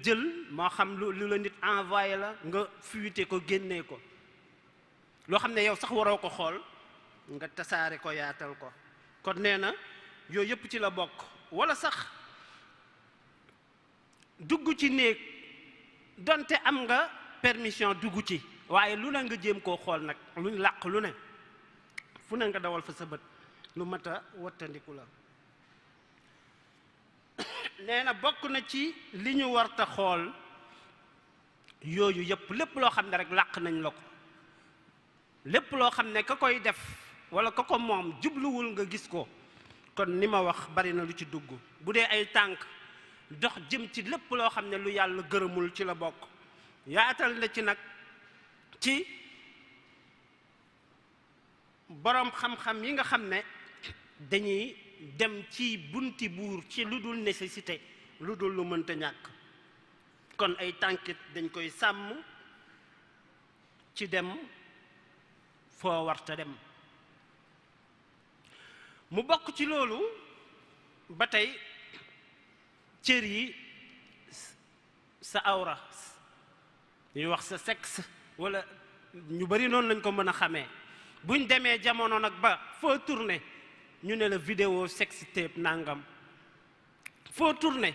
jël moo xam lu la nit envoyé la nga fuité ko génnee ko loo xam ne yow sax waroo ko xool nga tasaare ko yaatal ko kon nee na yooyu yëpp ci la bokk wala sax dugg ci néeg donte am nga permission dugg ci waaye lu ne nga jéem koo xool nag luñ làq lu ne fu ne nga dawal fa sa bët lu mat a wattandiku la nee na bokk na ci li ñu warta xool yooyu yëpp lépp loo xam ne rek làq nañ la ko lépp loo xam ne ka koy def wala ka ko moom jubluwul nga gis ko kon ni ma wax bari na lu ci dugg bu dee ay tànk dox jëm ci lépp loo xam ne lu yàlla gërëmul ci la bokk yaatal na ci nag ci boroom xam-xam yi nga xam ne dañuy dem ci bunti buur ci lu dul nécessité lu dul lu mënta ñàkk kon ay tànkit dañ koy sàmm ci dem foo warta dem mu bokk ci loolu ba tey cër yi sa awra ñuy wax sa sexe wala ñu bari noonu lañ ko mën a xamee buñ demee jamono nag ba foo tourné ñu ne la vidéo sex tape nangam foo tourné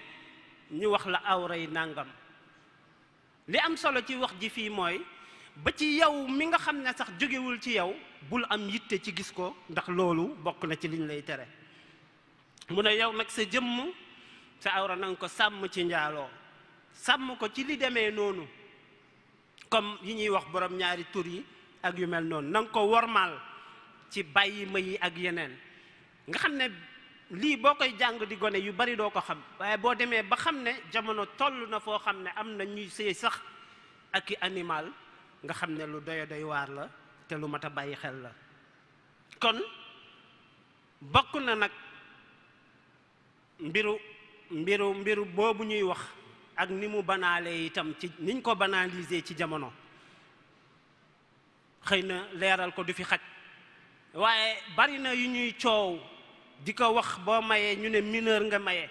ñu wax la awra yi nangam li am solo ci wax ji fii mooy ba ci yow mi nga xam ne sax jógewul ci yow bul am yitte ci gis ko ndax loolu bokk na ci liñ lay tere mu ne yow nag sa jëmm sa awra na nga ko sàmm ci njaaloo sàmm ko ci li demee noonu comme yi ñuy wax borom ñaari tur yi ak yu mel noonu na nga ko wormaal ci bàyyi ma yi ak yeneen nga xam ne lii boo koy jàng di gone yu bari doo ko xam waaye boo demee ba xam ne jamono toll na foo xam ne am na ñuy sëy sax ak i animal nga xam ne lu doy waar la te lu mat a bàyyi xel la kon bokk na nag mbiru boobu ñuy wax ak ni mu banaalee itam ci niñ ko banaliser ci jamono xëy na leeral ko du fi xaj waaye bari na yu ñuy coow di ko wax boo mayee ñu ne mineur nga maye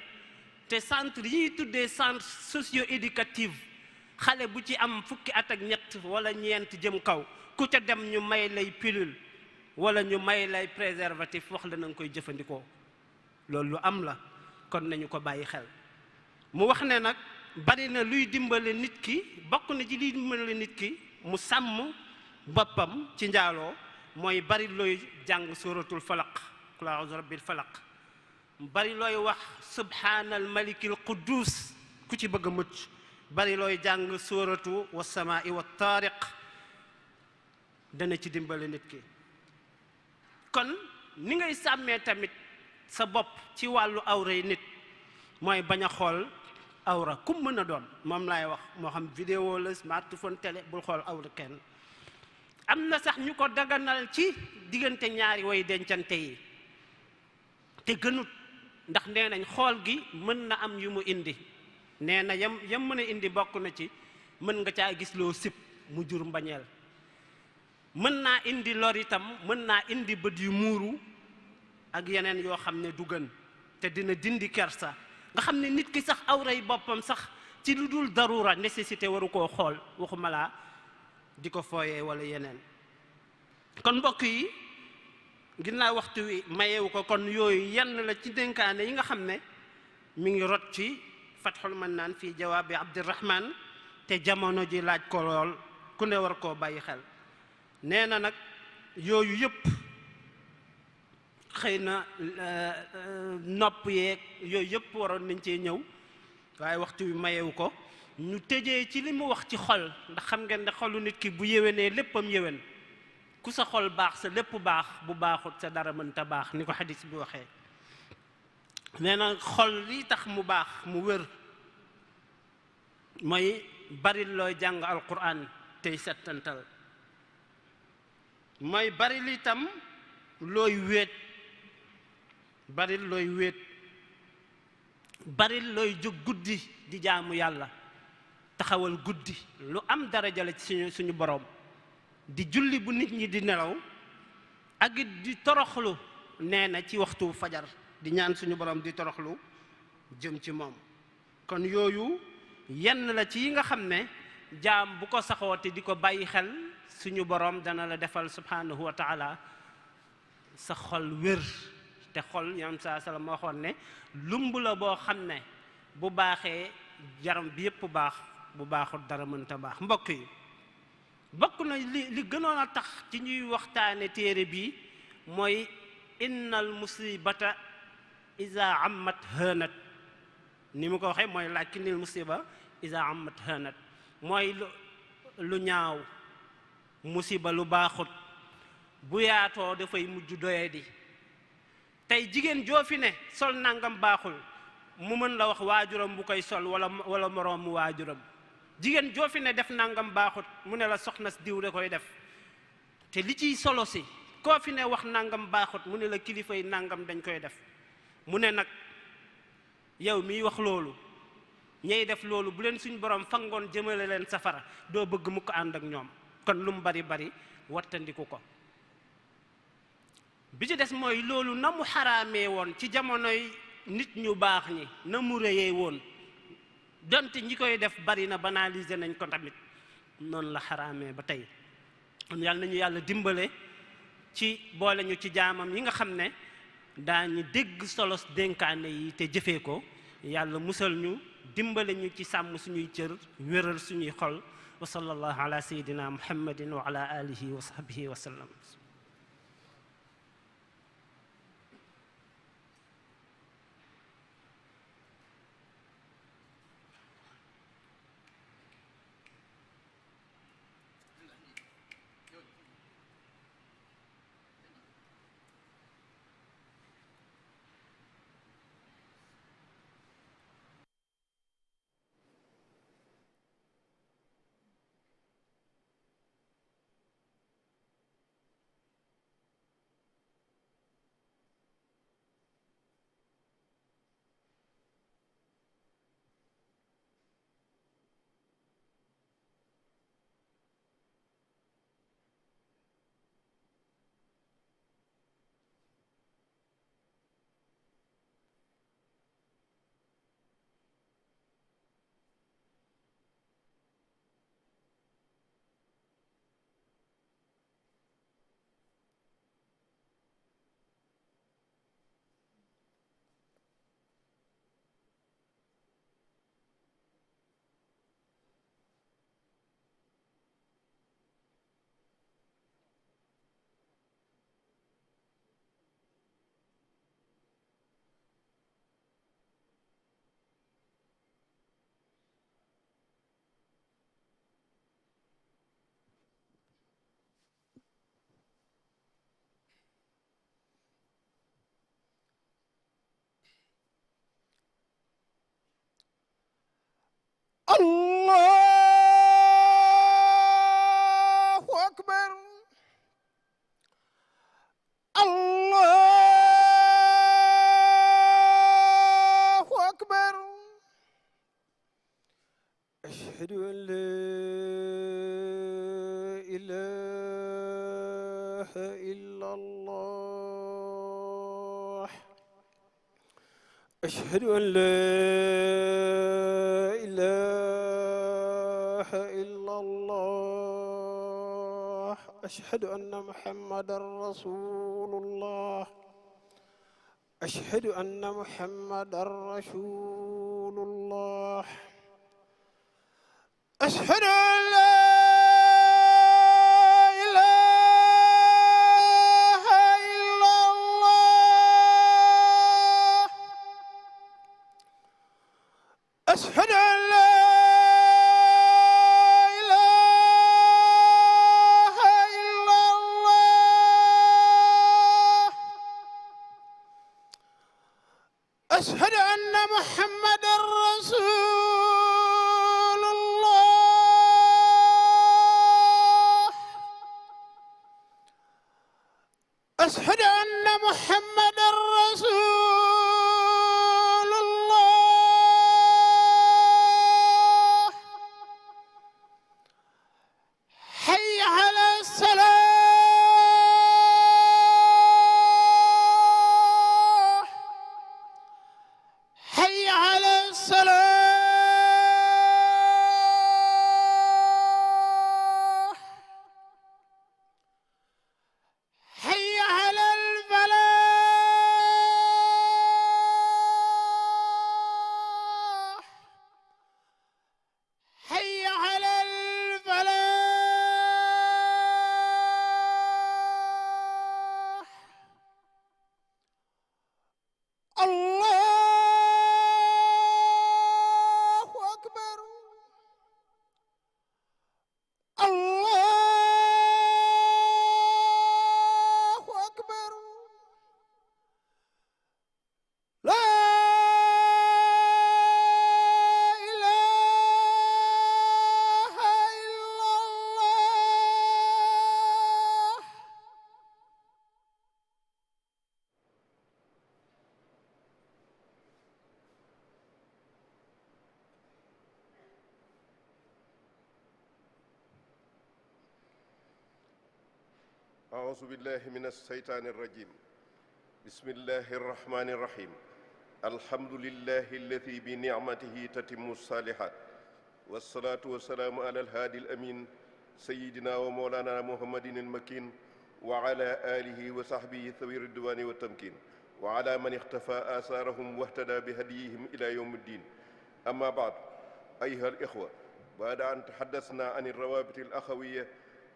te centre yi ñuy tuddee centre socio-éducatif xale bu ci am fukki at ak ñett wala ñeent jëm kaw ku ca dem ñu may lay pilule wala ñu may lay préservatif wax la na nga koy jëfandikoo loolu lu am la kon nañu ko bàyyi xel mu wax ne nag bari na luy dimbale nit ki bokk na ci liy dimbale nit ki mu sàmm boppam ci njaaloo mooy bari looy jàng suratul falaq qul a'udhu rabbil falaq bari looy wax subhaanal malikil quddus ku ci bëgg a mucc bari looy jàng suratu wassamaa'i wat taariq dana ci dimbale nit ki kon ni ngay sàmmee tamit sa bopp ci wàllu awra yi nit mooy bañ a xool awra kum mën a doon moom laay wax moo xam vidéo la smartphone télé bul xool awra kenn am na sax ñu ko daganal ci diggante ñaari way dencante yi te gënut ndax nee nañ xool gi mën na am yu mu indi nee na yam mën a indi bokk na ci mën nga caa gis loo sib mu jur mbañeel mën naa indi lor itam mën naa indi bët yu muuru ak yeneen yoo xam ne du gën te dina dindi kersa nga xam ne nit ki sax awray boppam sax ci lu dul darura nécessité waru koo xool waxuma laa di ko fooyee wala yeneen kon mbokk yi ginnaaw waxtu wi mayewu ko kon yooyu yenn la ci dénkaane yi nga xam ne mi ngi rot ci Fathul Mannaan fii jawaabi Abdirahman te jamono ji laaj ko lool ku ne war koo bàyyi xel nee na nag yooyu yëpp xëy na nopp yeeg yooyu yëpp waroon nañ cee ñëw waaye waxtu wi mayewu ko ñu tëjee ci li mu wax ci xol ndax xam ngeen ne xolu nit ki bu yéwénee léppam yéwén ku sa xol baax sa lépp baax bu baaxut sa dara mënta baax ni ko xadis bi waxee nee na xol li tax mu baax mu wér mooy bari looy jàng alquran tey settantal mooy bari li tam looy wéet bari looy wéet bari looy jóg guddi di jaamu yàlla taxawal guddi lu am daraja la ci suñu boroom di julli bu nit ñi di nelaw ak it di toroxlu nee na ci waxtu fajar di ñaan suñu boroom di toroxlu jëm ci moom kon yooyu yenn la ci yi nga xam ne jaam bu ko saxoo te di ko bàyyi xel suñu boroom dana la defal subhanahu wa taala sa xol wér. te xol yam saa salaam waxoon ne lumb la boo xam ne bu baaxee yaram bi yépp baax, bu baaxul dara mënta baax. mbokk yi bokk na li gënoon a tax ci ñuy waxtaane téere bi mooy innal musibata iza ammat hanat. ni mu ko waxee mooy lakinnil musiba iza ammat hanat, mooy lu ñaaw, musiba lu baaxut bu yaatoo dafay mujj doyadi. tey jigéen joo fi ne sol nangam baaxul mu mën la wax waajuram bu koy sol wala moroom mu waajuram. jigéen joo fi ne def nangam baaxut mu ne la soxna diw da koy def. te li ciy solo si koo fi ne wax nangam baaxut mu ne la kilifa yi nangam dañ koy def. mu ne nag yow miy wax loolu ñey def loolu bu leen suñ borom fangoon jëmale leen safara doo bëgg mu ko ànd ak ñoom. kon lu mu bari bari wattandiku ko. bi ci des mooy loolu na mu xaraamee woon ci jamonoy nit ñu baax ñi, na mu rëyee woon donte ñi koy def bari na, banaliser nañ ko tamit, noonu la xaraamee ba tey. kon yàlla nañu yàlla dimbale ci boole ñu ci jaamam yi nga xam ne daañu dégg solos dénkaane yi te jëfee ko. yàlla musal ñu, dimbale ñu ci sàmm suñuy cër, wéral suñuy xol. wa sallallahu ala sayyidina muhammadin wa ala alihi wa sahbihi wa sallam. Allahu akbar, Allahu akbar. Ashhadu an la ilaha illallah. Ashhadu an la أشهد أن محمدا رسول الله. أشهد أن محمدا رسول الله. أشهد أن لا إله إلا الله. أشهد أن لا أشهد أن محمدا رسول الله. أعوذ بالله من الشيطان الرجيم بسم الله الرحمن الرحيم الحمد لله الذي بنعمته تتم الصالحات والصلاة والسلام على الهادي الأمين سيدنا ومولانا محمد المكين وعلى آله وصحبه ذوي الرضوان والتمكين وعلى من اختفى آثارهم واهتدى بهديهم إلى يوم الدين. أما بعد أيها الإخوة، بعد أن تحدثنا عن الروابط الأخوية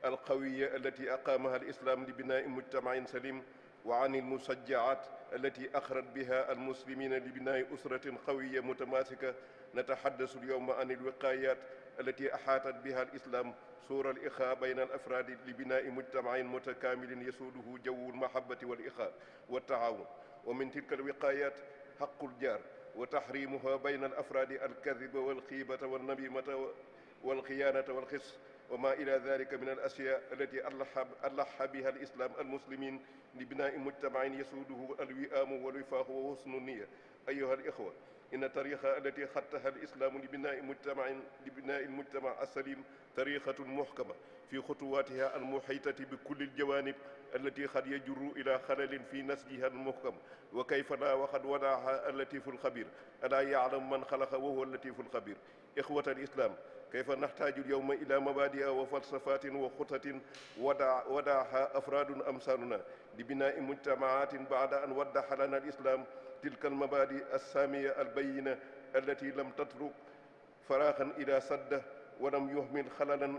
القوية التي أقامها الإسلام لبناء مجتمع سليم، وعن المشجعات التي أخرج بها المسلمين لبناء أسرة قوية متماسكة، نتحدث اليوم عن الوقايات التي أحاطت بها الإسلام سور الإخاء بين الأفراد لبناء مجتمع متكامل يسوده جو المحبة والإخاء والتعاون. ومن تلك الوقايات حق الجار وتحريمها بين الأفراد الكذب والغيبة والنميمة والخيانة والخس وما إلى ذلك من الأشياء التي ألح بها الإسلام المسلمين لبناء مجتمع يسوده الوئام والوفاق وحسن النية. أيها الإخوة، إن الطريقة التي خطها الإسلام لبناء المجتمع السليم طريقة محكمة في خطواتها المحيطة بكل الجوانب التي قد يجر إلى خلل في نسجها المحكم، وكيف لا وقد وضعها اللطيف الخبير. ألا يعلم من خلق وهو اللطيف الخبير. إخوة الإسلام، كيف نحتاج اليوم إلى مبادئ وفلسفات وخطط ودعها أفراد أمثالنا لبناء مجتمعات بعد أن وضح لنا الإسلام تلك المبادئ السامية البينة التي لم تترك فراغا إلى سده ولم يهمل خللا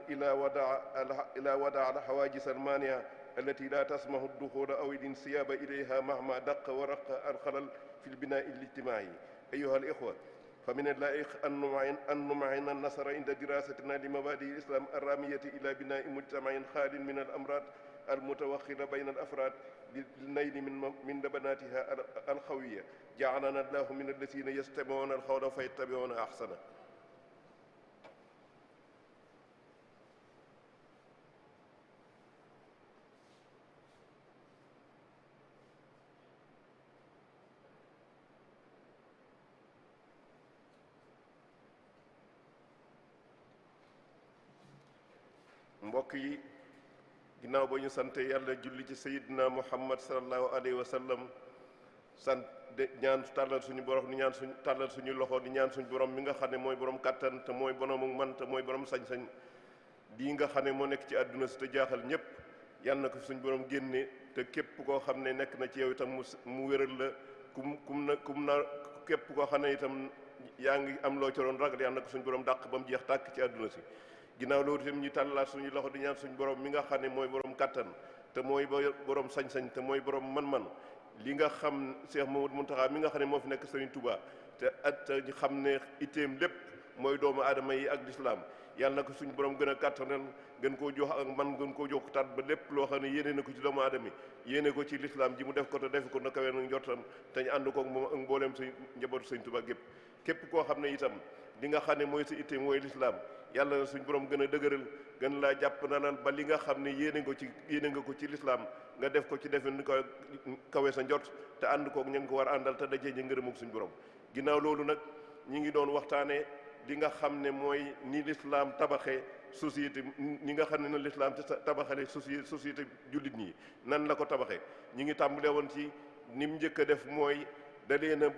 إلى وضع الحواجز المانعة التي لا تسمح الدخول أو الانسياب إليها مهما دق ورق الخلل في البناء الاجتماعي. أيها الإخوة، فمن اللائق أن نمعن النصر عند دراستنا لمبادئ الإسلام الرامية إلى بناء مجتمع خال من الأمراض المتوخلة بين الأفراد للنيل من لبناتها القوية. جعلنا الله من الذين يستمعون القول فيتبعون أحسنه. mbokk yi, ginnaaw ba ñu sante yàlla julli ci sayidina muhammad sallallahu alayhi wa sallam, sant de ñaan tàllal suñu borom di ñaan tàllal suñu loxo di ñaan suñu borom mi nga xam ne mooy borom kàttan te mooy borom man te mooy borom sañ-sañ lii nga xam ne moo nekk ci àdduna si te jaaxal ñëpp, yal na ko suñu borom génne te képp koo xam ne nekk na ci yow itam mu wéral la képp koo xam ne itam yaa ngi am loo ci doon ragal, yal na ko suñu borom dàq ba mu jeex tàkk ci àdduna si. ginnaaw loolu itam ñu tàllalaat suñu loxo di ñaan suñu borom mi nga xam ne mooy borom kàttan te mooy borom sañ-sañ te mooy borom man-man li nga xam Cheikh Mouhamadou Mountakha mi nga xam ne moo fi nekk Serigne Touba te ñu xam ne itteem lépp mooy doomu aadama yi ak lislaam, yàlla na ko suñu borom gën a kàttanal gën koo jox ak man gën koo jox tat ba lépp loo xam ne yéene na ko ci doomu aadama yi yéene ko ci lislaam ji mu def ko te def ko na kawe na njortam te ñu ànd koog moom ak mbooleem suñ njabootu Serigne Touba gépp. képp koo xam ne itam li nga xam ne mooy sa itte mooy lislaam, yàlla na suñu borom gën a dëgëral gën laa jàpp nalal ba li nga xam ne yéene nga ko ci lislaam nga def ko ci defin ko kawe sa njort te ànd koog ña nga ko war a àndal te dajee ñi ngërëm ak suñu borom. ginnaaw loolu nag ñi ngi doon waxtaanee li nga xam ne mooy ni lislaam tabaxee société, ñi nga xam ne na lislaam tabaxale société jullit ñi nan la ko tabaxee. ñi ngi tàmbale woon ci ni mu njëkk a def mooy da leen a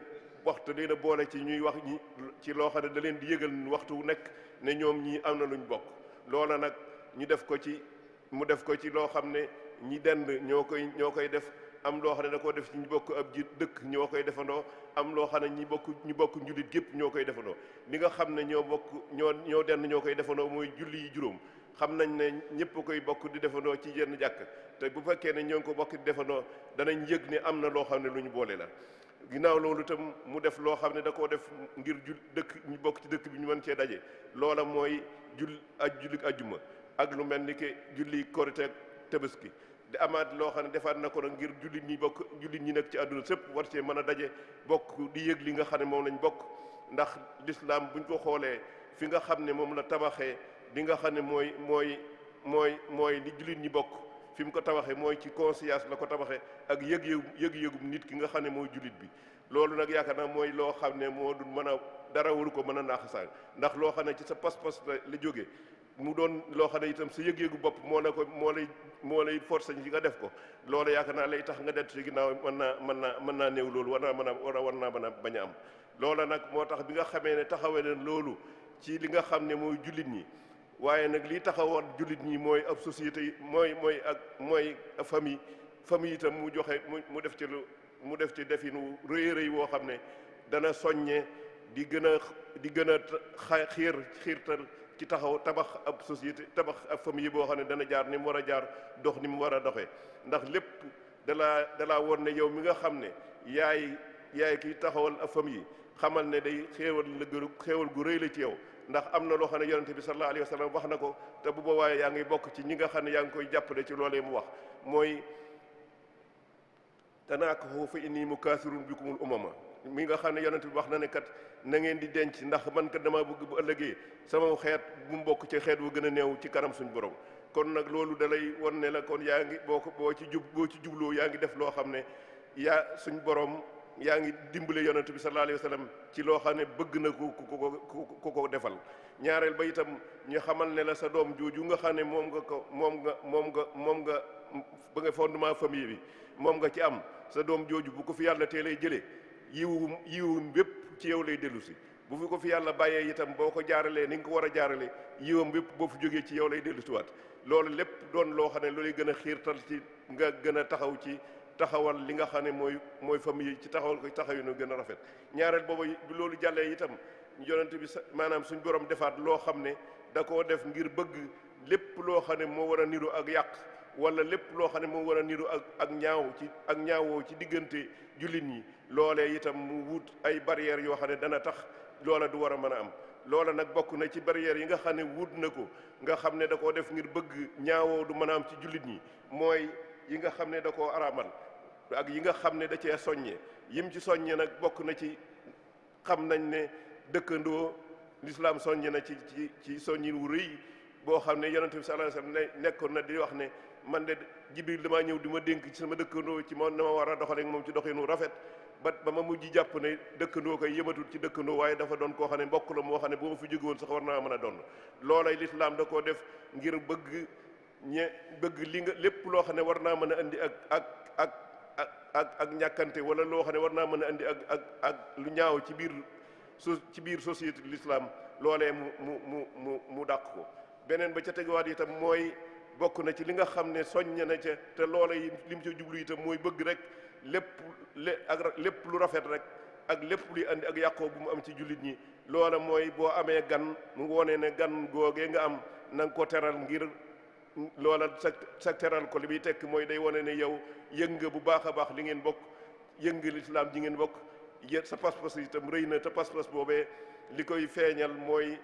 waxtu leen a boole ci ñuy wax ñi ci loo xam ne da leen di yëgal waxtu wu nekk ne ñoom ñii am na luñ bokk. loola nag mu def ko ci loo xam ne ñi dend ñoo koy def, am loo xam ne da koo def ci ñu bokk ab ji dëkk ñoo koy defandoo, am loo xam ne ñu bokk njulit gépp ñoo koy defandoo. li nga xam ne ñoo dend ñoo koy defandoo mooy julli yi juróom. xam nañ ne ñëpp koy bokk di defandoo ci yenn jàkk, te bu fekkee ne ñoo ngi ko bokk di defandoo danañ yëg ne am na loo xam ne lu ñu boole la. ginnaaw loolu itam mu def loo xam ne da koo def ngir ñu bokk ci dëkk bi ñu mën cee daje. loola mooy julli ajjuma ak lu mel ni que julli korite ak tabaski. di amaat loo xam ne defaat na ko nag ngir jullit ñi nekk ci àdduna sëpp war cee mën a daje bokk di yëg li nga xam ne moom lañ bokk. ndax lislaam buñ ko xoolee fi nga xam ne moom la tabaxee li nga xam ne mooy li jullit ñi bokk, fi mu ko tabaxee mooy ci conscience la ko tabaxee ak yëg-yëgum nit ki nga xam ne mooy jullit bi. loolu nag yaakaar naa mooy loo xam ne moo dul mën a dara waru ko mën a naaxasaan ndax loo xam ne ci sa pas-pas la jóge mu doon loo xam ne itam sa yëg-yëgu bopp moo lay forcé ci nga def ko loolu yaakaar naa lay tax nga det ci ginnaaw mën naa néew loolu war naa mën a bañ a am loola nag moo tax bi nga xamee ne taxawee na loolu ci li nga xam ne mooy jullit ñi waaye nag lii taxawoon jullit ñi mooy ab société yi mooy famille itam mu joxe mu def ci definu rëy woo xam ne dana soññe di gën a xiirtal ci tabax ab société tabax ab famille boo xam ne dana jaar ni mu war a jaar dox ni mu war a doxee ndax lépp dalaa woon ne yow mi nga xam ne yaay kiy taxawal ab famille xamal ne day xéewal gu rëy la ci yow ndax am na loo xam ne yonente bi sallallahu alayhi wa sallam wax na ko te bu boobaa yaa ngi bokk ci ñi nga xam ne yaa ngi koy jàppale ci loolee mu wax mooy tanaakahu fa inni mukaasirun bikumul umama mi nga xam ne yonent bi wax na ne kat na ngeen di denc ndax man kat dama bëgg bu ëllëgee sama xeet bu mu bokk ci xeet wu gën a néew ci kanam suñ borom kon nag loolu dalay won ne la kon yaa ngi boo ci jubloo yaa ngi def loo xam ne suñ borom yaa ngi dimbale yonent bi sallallahu alayhi wa sallam ci loo xam ne bëgg na ku ko defal ñaareel ba itam ñu xamal ne la sa doom jooju nga xam ne moom nga ba nga fondement famille bi moom nga ci am sa doom jooju bu ko fi yàlla tee lay jëlee yiwum bépp ci yow lay dellu si bu fi ko fi yàlla bàyyee itam boo ko jaaralee ni nga ko war a jaarale yiwam bépp boo fi jógee ci yow lay dellu si waat loolu lépp doon loo xam ne loolay gën a xiirtal ci nga gën a taxaw ci taxawal li nga xam ne mooy famille ci taxawal ko taxawinu gën a rafet ñaareel boobu bi loolu jàllee itam yonent bi maanaam suñ borom defaat loo xam ne da koo def ngir bëgg lépp loo xam ne moo war a niru ak yàq wala lépp loo xam ne moo war a niru ak ñaawoo ci diggante jullit ñi loolee itam mu wut ay barrières yoo xam ne dana tax loola du war a mën a am loola nag bokk na ci barrières yi nga xam ne wut na ko nga xam ne da koo def ngir bëgg ñaawoo du mën a am ci jullit ñi mooy yi nga xam ne da koo araamal ak yi nga xam ne da cee soññe yim ci soññe nag bokk na ci xam nañ ne dëkkandoo lislaam soññe na ci soññin wu rëy boo xam ne yonent bi sallallahu alayhi wasallam nekkoon na di wax ne man de Jibril damaa ñëw di ma dénk ci sama dëkkandoo ci moom na ma war a doxale ak moom ci doxinu rafet ba ma mujj jàpp ne dëkkandoo koy yëmatul ci dëkkandoo waaye dafa doon koo xam ne mbokk la moo xam ne bu ma fi jóge woon sax war naa mën a doon loolay lislaam da koo def ngir bëgg li nga lépp loo xam ne war naa mën a indi ak ñàkkante wala loo xam ne war naa mën a indi ak lu ñaaw ci biir société de l'islam loolee mu dàq ko beneen ba ca teguwaat itam mooy bokk na ci li nga xam ne soññ na ca te loola yi lim ca jublu itam mooy bëgg rek lépp lu rafet rek ak lépp luy andi ak yàqoo bu mu am ci jullit ñi loola mooy boo amee gan mu wone ne gan googee nga am na nga ko teral ngir loola sa teral ko li muy tekk mooy day wone ne yow yëg nga bu baax a baax li ngeen bokk yëg nga lislaam ji ngeen bokk sa pas-pas itam rëy na te pas-pas boobee li koy feeñal mooy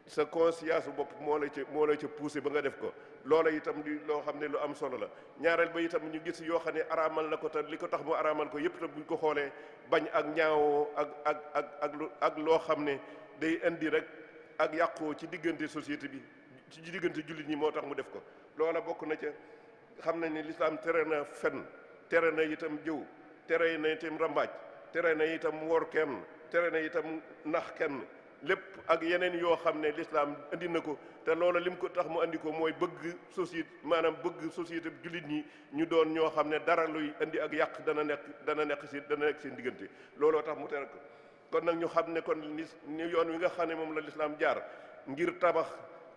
sa conscience bu bopp moo la ca poussé ba nga def ko loola itam di loo xam ne lu am solo la ñaareel ba itam ñu gis yoo xam ne araamal na ko te li ko tax mu araamal ko yëpp te buñ ko xoolee bañ ak ñaawoo ak loo xam ne day indi rek ak yàqoo ci diggante société bi ci diggante jullit ñi moo tax mu def ko loola bokk na ca xam nañ ne lislaam tere na fen tere na itam jëw tere na itam rambaaj tere na itam wor kenn tere na itam nax kenn lépp ak yeneen yoo xam ne lislaam indi na ko te loola lim ko tax mu andi ko mooy bëgg société jullit ñi ñu doon ñoo xam ne dara luy indi ak yàq dana nekk seen diggante looloo tax mu tere ko kon nag ñu xam ne kon ni yoon wi nga xam ne moom la lislaam jaar ngir tabax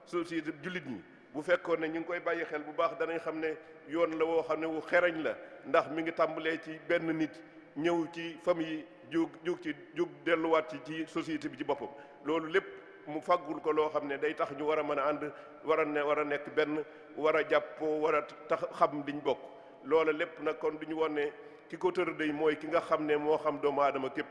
société jullit ñi bu fekkoon ne ñu ngi koy bàyyi xel bu baax danañ xam ne yoon la woo xam ne wu xereñ la ndax mi ngi tàmbalee ci benn nit ñëw ci famille jóg delluwaat ci société bi ci boppam loolu lépp mu faggul ko loo xam ne day tax ñu war a mën a ànd war a nekk benn war a jàppoo war a tax xam liñ bokk loola lépp nag kon duñu won ne ki ko tër day mooy ki nga xam ne moo xam doomu aadama képp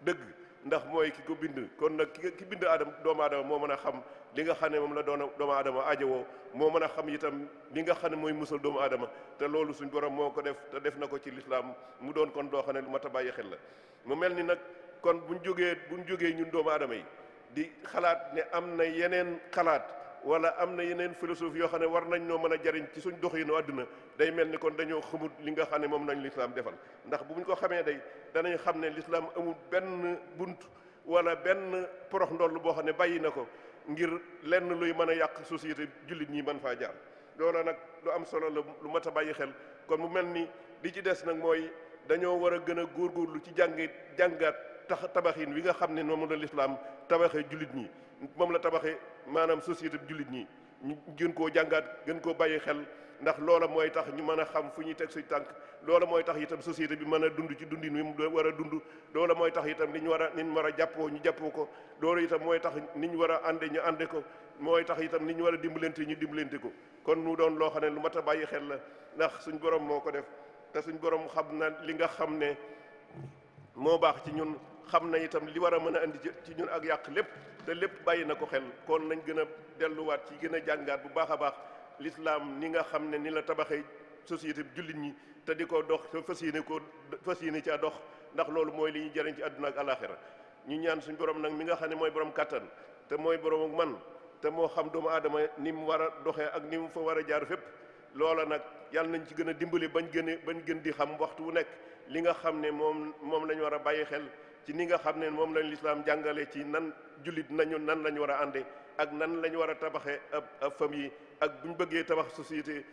dëgg ndax mooy ki ko bind kon nag ki bind doomu aadama moo mën a xam li nga xam ne moom la doomu aadama ajowoo moo mën a xam itam li nga xam ne mooy musal doomu aadama te loolu suñ borom moo ko def te def na ko ci lislaam mu doon kon doo xam ne lu mat a bàyyi xel la mu mel ni nag kon buñ jógee ñun doomu aadama yi di xalaat ne am na yeneen xalaat wala am na yeneen philosophie yoo xam ne war nañ noo mën a jariñ ci suñ doxinu àdduna day mel ni kon dañoo xamut li nga xam ne moom nañ lislaam defal ndax bu ñu ko xamee day danañ xam ne lislaam amul benn bunt wala benn porox ndoll boo xam ne bàyyi na ko ngir lenn luy mën a yàq société jullit ñi mën faa jaar. loola nag lu am solo la, lu mat a bàyyi xel. kon mu mel ni li ci des nag mooy dañoo war a gën a góorgóorlu ci jàngaat tabaxin wi nga xam ne moom la lislaam tabaxee jullit ñi, moom la tabaxee maanaam société bi jullit ñi. ñu gën koo jàngaat, gën koo bàyyi xel, ndax loola mooy tax ñu mën a xam fu ñuy teg suñ tànk. loola mooy tax itam société bi mën a dund ci dundin wi mu war a dund. loola mooy tax itam ni ñu war a jàppoo ñu jàppoo ko. loolu itam mooy tax ni ñu war a ànde ñu ànde ko. mooy tax itam ni ñu war a dimbalante ñu dimbalante ko. kon mu doon loo xam ne lu mat a bàyyi xel la, ndax suñ borom moo ko def te suñ borom xam na li nga xam ne moo baax ci ñun, xam na itam li war a mën a andi ci ñun ak yàq lépp, te lépp bàyyi na ko xel. kon nañ gën a delluwaat ci gën a jàngaat bu baax a baax l'islam ni nga xam ne ni la tabaxee société bi jullit ñi, te di ko dox te fas yéene caa dox, ndax loolu mooy li ñuy jëriñ ci àdduna ak alaxira. ñu ñaan suñ borom nag mi nga xam ne mooy borom kattan te mooy borom man te moo xam doomu aadama ni mu war a doxee ak ni mu fa war a jaar fépp. loola nag yàlla nañ ci gën a dimbali bañ gën di xam waxtu wu nekk li nga xam ne moom lañ war a bàyyi xel ci ni nga xam ne moom lañ lislaam jàngale ci nan jullit nan lañ war a ànde ak nan lañ war a tabaxee ab famille, ak buñ bëggee tabax société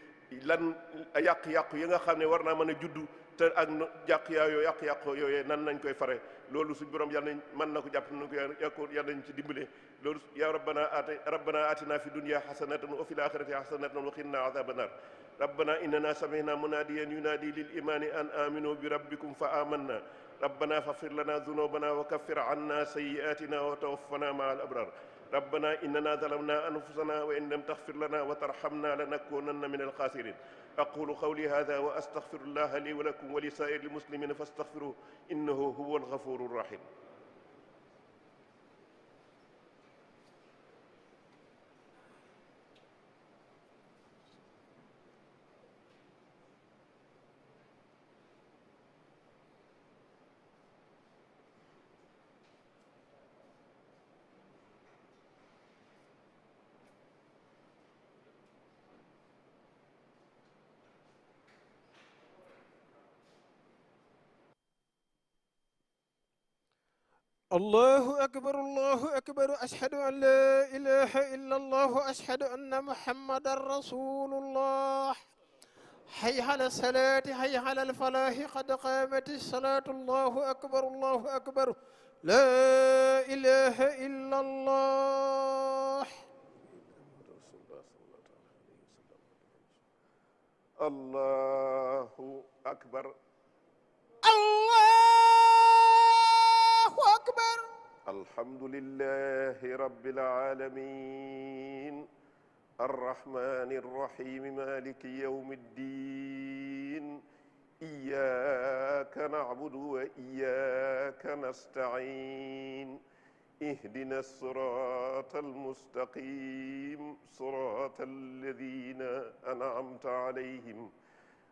lan yàq-yàqu yi nga xam ne war naa mën a juddu te ak yàq-yàqu yooyee nan lañ koy fare. loolu suñ borom yàlla nañ mën na ko jàpp nañ ko yàlla nañ ci dimbale. loolu ya rabbana atina fi dunya hasanatan wa fil akhirati hasanatan wa qina adhaban nar. rabbana innana sami'na munadiyan yunadi lil imani an aminu bi rabbikum fa amanna. rabbana faghfir lana dhunubana wa kaffir anna sayyi'atina wa tawaffana ma'al abrar. rabbana innana zalamna anfusana wa in lam taghfir lana wa tarhamna lanakunanna minal khasirin. aqulu qawli hadha wa astaghfirullaha li wa lakum wa li sa'iril muslimina fastaghfiruhu innahu huwal ghafurur rahim. الله أكبر الله أكبر أشهد أن لا إله إلا الله أشهد أن محمد رسول الله حي على الصلاة حي على الفلاح قد قامت الصلاة الله أكبر الله أكبر لا إله إلا الله الله أكبر أكبر الحمد لله رب العالمين الرحمن الرحيم مالك يوم الدين إياك نعبد وإياك نستعين اهدنا الصراط المستقيم صراط الذين أنعمت عليهم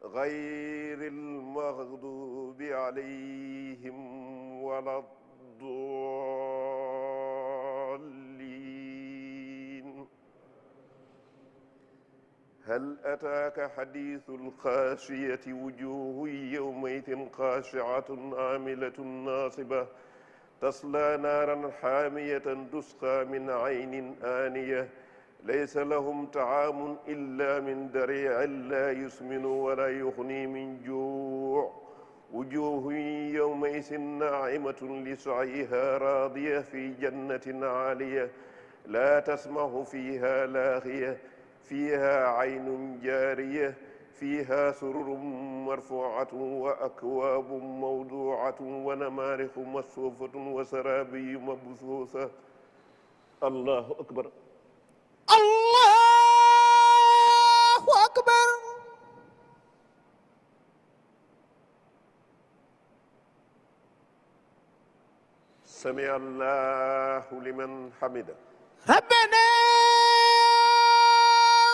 غير المغضوب عليهم ولا الضالين هل أتاك حديث الغاشية وجوه يومئذ خاشعة عاملة ناصبة تصلى نارا حامية تسقى من عين آنية ليس لهم طعام إلا من ضريع لا يسمن ولا يغني من جوع وجوه يومئذ ناعمة لسعيها راضية في جنة عالية لا تسمع فيها لاغية فيها عين جارية فيها سرر مرفوعة وأكواب موضوعة ونمارق مصفوفة وزرابي مبثوثة الله أكبر الله أكبر سمع الله لمن حمده ربنا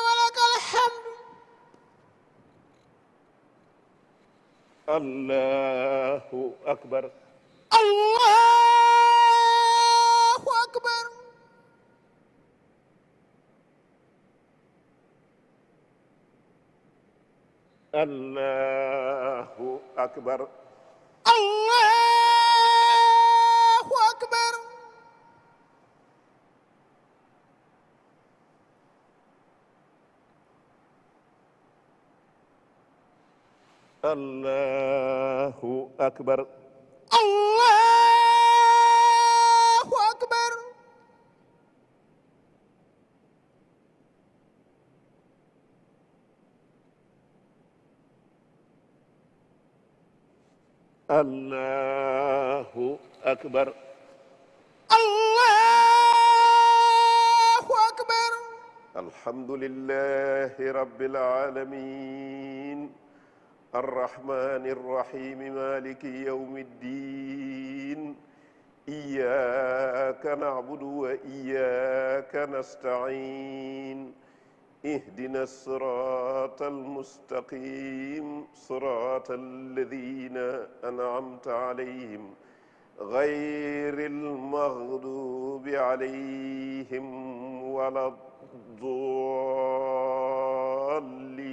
ولك الحمد الله أكبر الله أكبر الله أكبر الله أكبر allahu akbar allahu akbar allahu akbar allahu akbar alhamdulillahi rabbil alamin arrahmani rrahim maliki yawmi ddin iyyaka na'budu wa iyyaka nasta'in اهدنا الصراط المستقيم صراط الذين أنعمت عليهم غير المغضوب عليهم ولا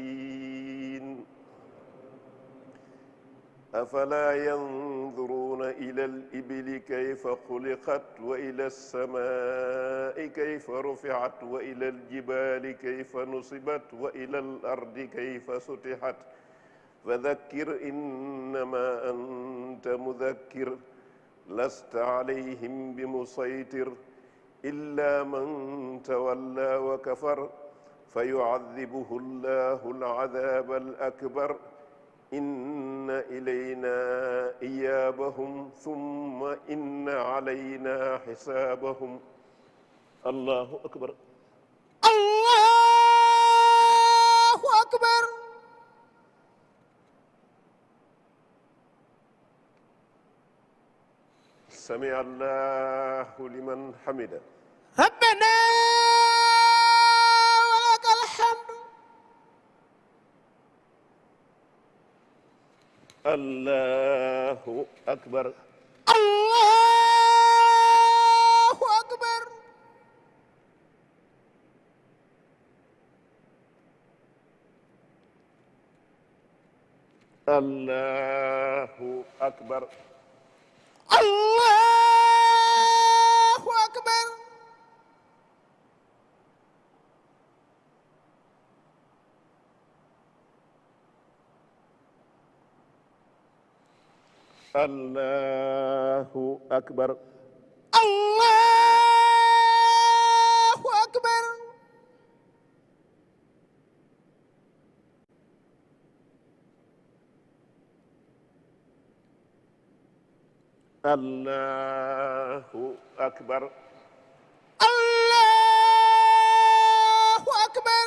الضالين أفلا ينظرون إلى الإبل كيف خلقت وإلى السماء كيف رفعت وإلى الجبال كيف نصبت وإلى الأرض كيف سطحت فذكر إنما أنت مذكر لست عليهم بمسيطر إلا من تولى وكفر فيعذبه الله العذاب الأكبر إن إلينا إيابهم ثم إن علينا حسابهم الله أكبر الله أكبر سمع الله لمن حمده ربنا ولك الحمد الله أكبر الله أكبر الله أكبر الله أكبر الله أكبر الله أكبر الله أكبر الله أكبر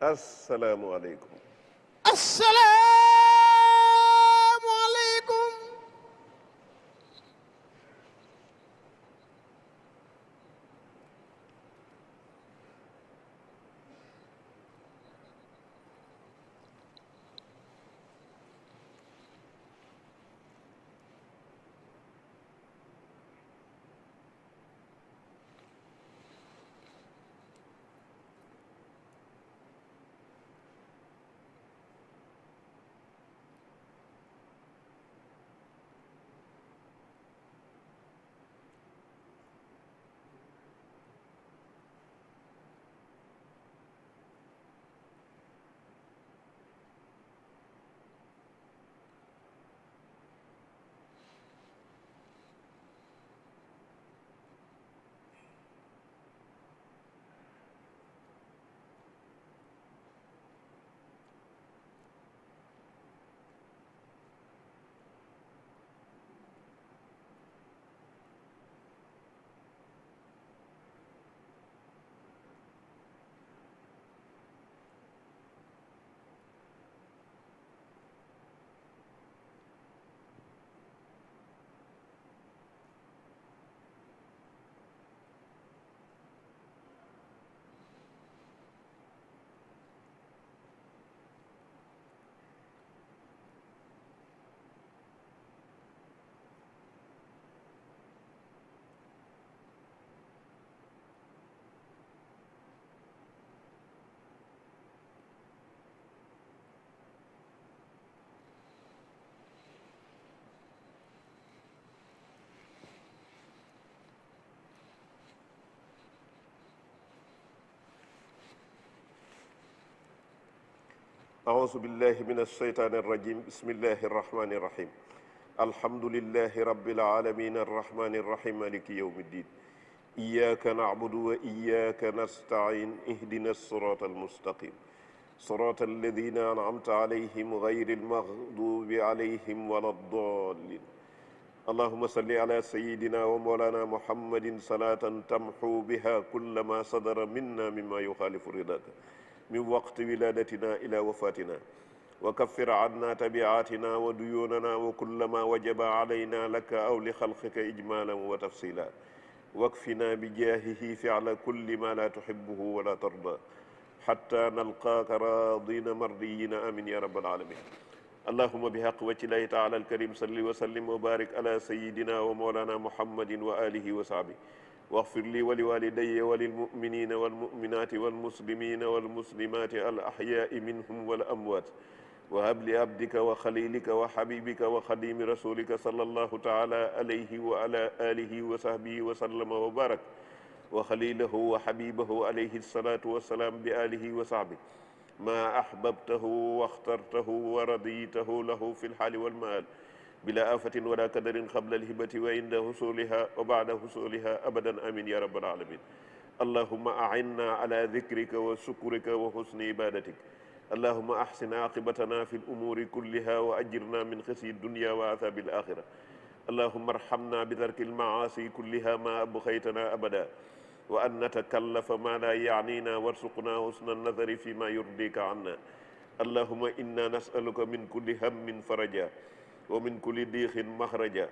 السلام عليكم السلام عليكم أعوذ بالله من الشيطان الرجيم بسم الله الرحمن الرحيم الحمد لله رب العالمين الرحمن الرحيم مالك يوم الدين إياك نعبد وإياك نستعين اهدنا الصراط المستقيم صراط الذين أنعمت عليهم غير المغضوب عليهم ولا الضالين اللهم صل على سيدنا ومولانا محمد صلاة تمحو بها كل ما صدر منا مما يخالف رضاك من وقت ولادتنا إلى وفاتنا وكفر عنا تبعاتنا وديوننا وكل ما وجب علينا لك أو لخلقك إجمالا وتفصيلا واكفنا بجاهه فعل كل ما لا تحبه ولا ترضى حتى نلقاك راضين مرضيين آمين يا رب العالمين اللهم بحق وجه الله تعالى الكريم صل وسلم وبارك على سيدنا ومولانا محمد وآله وصحبه واغفر لي ولوالدي وللمؤمنين والمؤمنات والمسلمين والمسلمات الأحياء منهم والأموات وهب لعبدك وخليلك وحبيبك وخديم رسولك صلى الله تعالى عليه وعلى آله وصحبه وسلم وبارك وخليله وحبيبه عليه الصلاة والسلام بآله وصحبه ما أحببته واخترته ورضيته له في الحال والمال بلا آفة ولا كدر قبل الهبة وعند حصولها وبعد حصولها أبدا آمين يا رب العالمين اللهم أعنا على ذكرك وشكرك وحسن عبادتك اللهم أحسن عاقبتنا في الأمور كلها وأجرنا من خزي الدنيا وعذاب الآخرة اللهم ارحمنا بترك المعاصي كلها ما أبقيتنا أبدا وأن نتكلف ما لا يعنينا وارزقنا حسن النظر فيما يرضيك عنا اللهم إنا نسألك من كل هم فرجا ومن كل ضيق مخرجا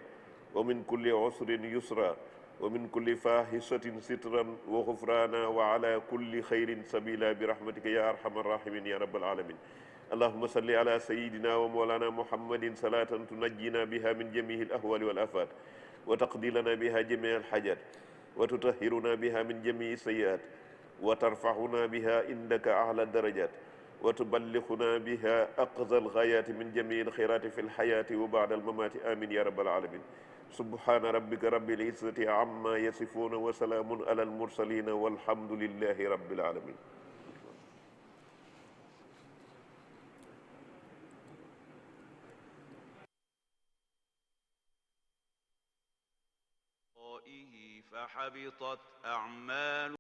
ومن كل عسر يسرا ومن كل فاحشة سترا وغفرانا وعلى كل خير سبيلا برحمتك يا أرحم الراحمين يا رب العالمين اللهم صل على سيدنا ومولانا محمد صلاة تنجينا بها من جميع الأهوال والآفات وتقضي لنا بها جميع الحاجات وتطهرنا بها من جميع السيئات وترفعنا بها عندك أعلى الدرجات وتبلغنا بها أقصى الغايات من جميع الخيرات في الحياة وبعد الممات آمين يا رب العالمين سبحان ربك رب العزة عما يصفون وسلام على المرسلين والحمد لله رب العالمين. فحبطت أعمالهم